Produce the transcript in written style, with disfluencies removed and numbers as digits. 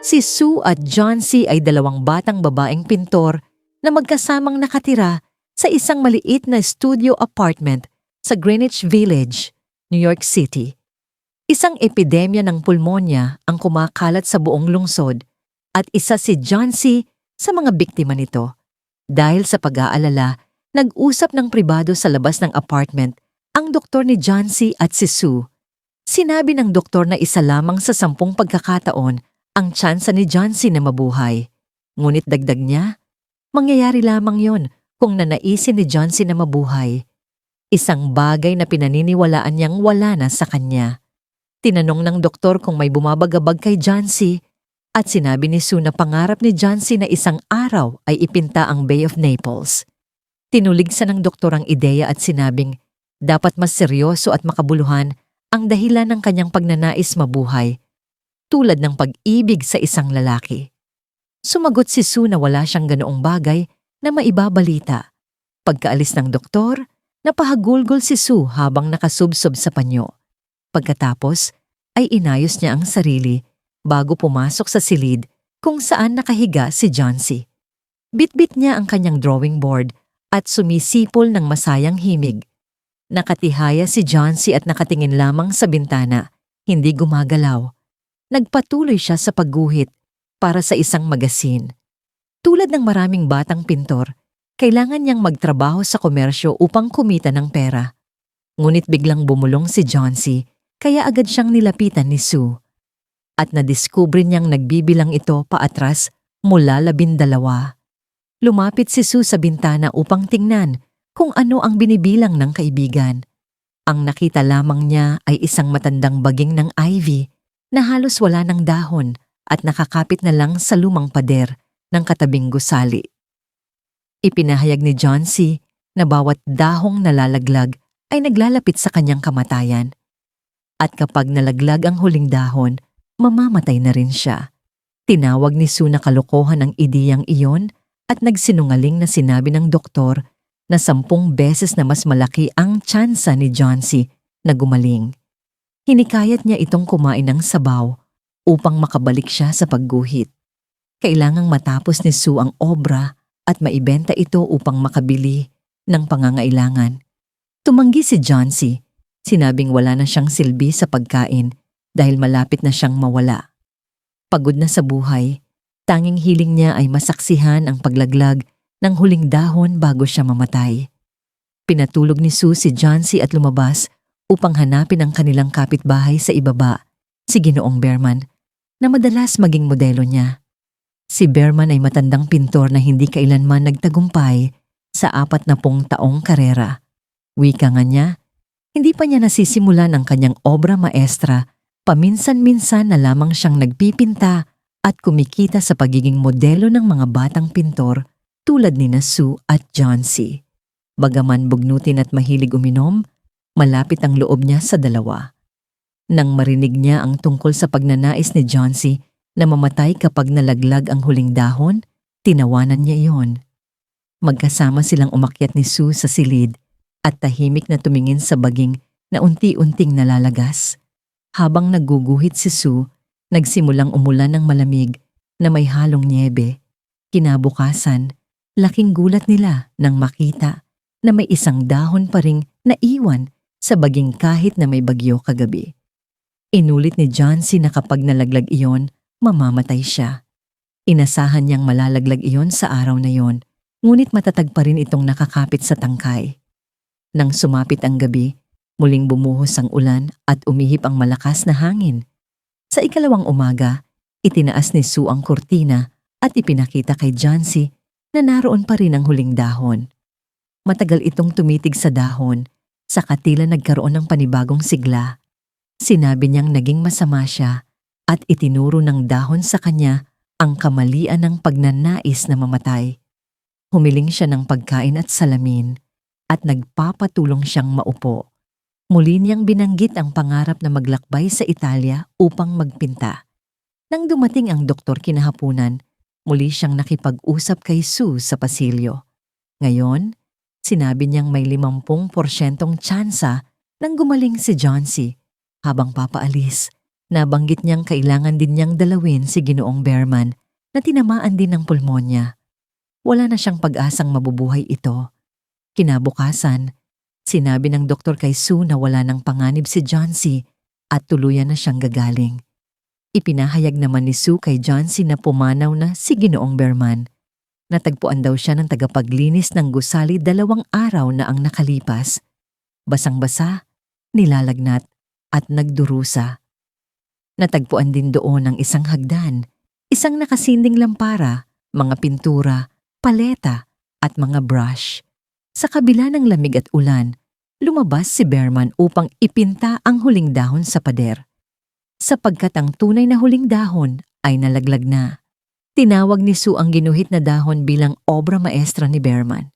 Si Sue at John C. ay dalawang batang babaeng pintor na magkasamang nakatira sa isang maliit na studio apartment sa Greenwich Village, New York City. Isang epidemya ng pulmonya ang kumakalat sa buong lungsod at isa si John C. sa mga biktima nito. Dahil sa pag-aalala, nag-usap ng pribado sa labas ng apartment ang doktor ni John C. at si Sue. Sinabi ng doktor na isa lamang sa 10 pagkakataon ang tsansa ni John C. na mabuhay. Ngunit dagdag niya, mangyayari lamang yon kung nanaisin ni John C. na mabuhay. Isang bagay na pinaniniwalaan niyang wala na sa kanya. Tinanong ng doktor kung may bumabagabag kay John C. at sinabi ni Sue na pangarap ni John C. na isang araw ay ipinta ang Bay of Naples. Tinuligsa ng doktor ang ideya at sinabing dapat mas seryoso at makabuluhan ang dahilan ng kanyang pagnanais mabuhay, tulad ng pag-ibig sa isang lalaki. Sumagot si Sue na wala siyang ganoong bagay na maibabalita. Pagkaalis ng doktor, napahagulgol si Sue habang nakasubsob sa panyo. Pagkatapos, ay inayos niya ang sarili bago pumasok sa silid kung saan nakahiga si John C. Bitbit niya ang kanyang drawing board at sumisipol ng masayang himig. Nakatihaya si John C. at nakatingin lamang sa bintana, hindi gumagalaw. Nagpatuloy siya sa pagguhit para sa isang magasin. Tulad ng maraming batang pintor, kailangan niyang magtrabaho sa komersyo upang kumita ng pera. Ngunit biglang bumulong si John C. kaya agad siyang nilapitan ni Sue. At nadiskubre niyang nagbibilang ito paatras mula 12. Lumapit si Sue sa bintana upang tingnan kung ano ang binibilang ng kaibigan. Ang nakita lamang niya ay isang matandang baging ng ivy na halos wala ng dahon at nakakapit na lang sa lumang pader ng katabing gusali. Ipinahayag ni John C. na bawat dahong nalalaglag ay naglalapit sa kanyang kamatayan. At kapag nalaglag ang huling dahon, mamamatay na rin siya. Tinawag ni Sue na kalokohan ang ideyang iyon at nagsinungaling na sinabi ng doktor na 10 beses na mas malaki ang tsansa ni John C. na gumaling. Hinikayat niya itong kumain ng sabaw upang makabalik siya sa pagguhit. Kailangang matapos ni Sue ang obra at maibenta ito upang makabili ng pangangailangan. Tumanggi si John C. Sinabing wala na siyang silbi sa pagkain dahil malapit na siyang mawala. Pagod na sa buhay, tanging hiling niya ay masaksihan ang paglaglag ng huling dahon bago siya mamatay. Pinatulog ni Sue si John C. at lumabas upang hanapin ang kanilang kapitbahay sa ibaba, si Ginoong Behrman, na madalas maging modelo niya. Si Behrman ay matandang pintor na hindi kailanman nagtagumpay sa 40 taong karera. Wika nga niya, hindi pa niya nasisimulan ang kanyang obra maestra, paminsan-minsan na lamang siyang nagpipinta at kumikita sa pagiging modelo ng mga batang pintor tulad ni Sue at John C. Bagaman bugnutin at mahilig uminom, malapit ang loob niya sa dalawa. Nang marinig niya ang tungkol sa pagnanais ni John C. na mamatay kapag nalaglag ang huling dahon, tinawanan niya iyon. Magkasama silang umakyat ni Sue sa silid at tahimik na tumingin sa baging na unti-unting nalalagas. Habang nagguguhit si Sue, nagsimulang umulan ng malamig na may halong nyebe. Kinabukasan, laking gulat nila nang makita na may isang dahon pa ring naiwan sa baging kahit na may bagyo kagabi. Inulit ni John C. na kapag nalaglag iyon, mamamatay siya. Inasahan niyang malalaglag iyon sa araw na iyon, ngunit matatag pa rin itong nakakapit sa tangkay. Nang sumapit ang gabi, muling bumuhos ang ulan at umihip ang malakas na hangin. Sa ikalawang umaga, itinaas ni Sue ang kurtina at ipinakita kay John C. na naroon pa rin ang huling dahon. Matagal itong tumitig sa dahon, saka tila nagkaroon ng panibagong sigla. Sinabi niyang naging masama siya at itinuro ng dahon sa kanya ang kamalian ng pagnanais na mamatay. Humiling siya ng pagkain at salamin at nagpapatulong siyang maupo. Muli niyang binanggit ang pangarap na maglakbay sa Italia upang magpinta. Nang dumating ang doktor kinahapunan, muli siyang nakipag-usap kay Sue sa pasilyo. Ngayon, sinabi niyang may 50% tsansa nang gumaling si John C. Habang papaalis, Nabanggit niyang kailangan din niyang dalawin si Ginoong Bearman na tinamaan din ng pulmonya. Wala na siyang pag-asang mabubuhay ito. Kinabukasan, sinabi ng doktor kay Sue na wala ng panganib si John C. at tuluyan na siyang gagaling. Ipinahayag naman ni Sue kay John C. na pumanaw na si Ginoong Bearman. Natagpuan daw siya ng tagapaglinis ng gusali 2 araw na ang nakalipas. Basang-basa, nilalagnat at nagdurusa. Natagpuan din doon ang isang hagdan, isang nakasinding lampara, mga pintura, paleta at mga brush. Sa kabila ng lamig at ulan, lumabas si Bearman upang ipinta ang huling dahon sa pader. Sapagkat ang tunay na huling dahon ay nalaglag na. Tinawag ni Sue ang ginuhit na dahon bilang obra maestra ni Bearman.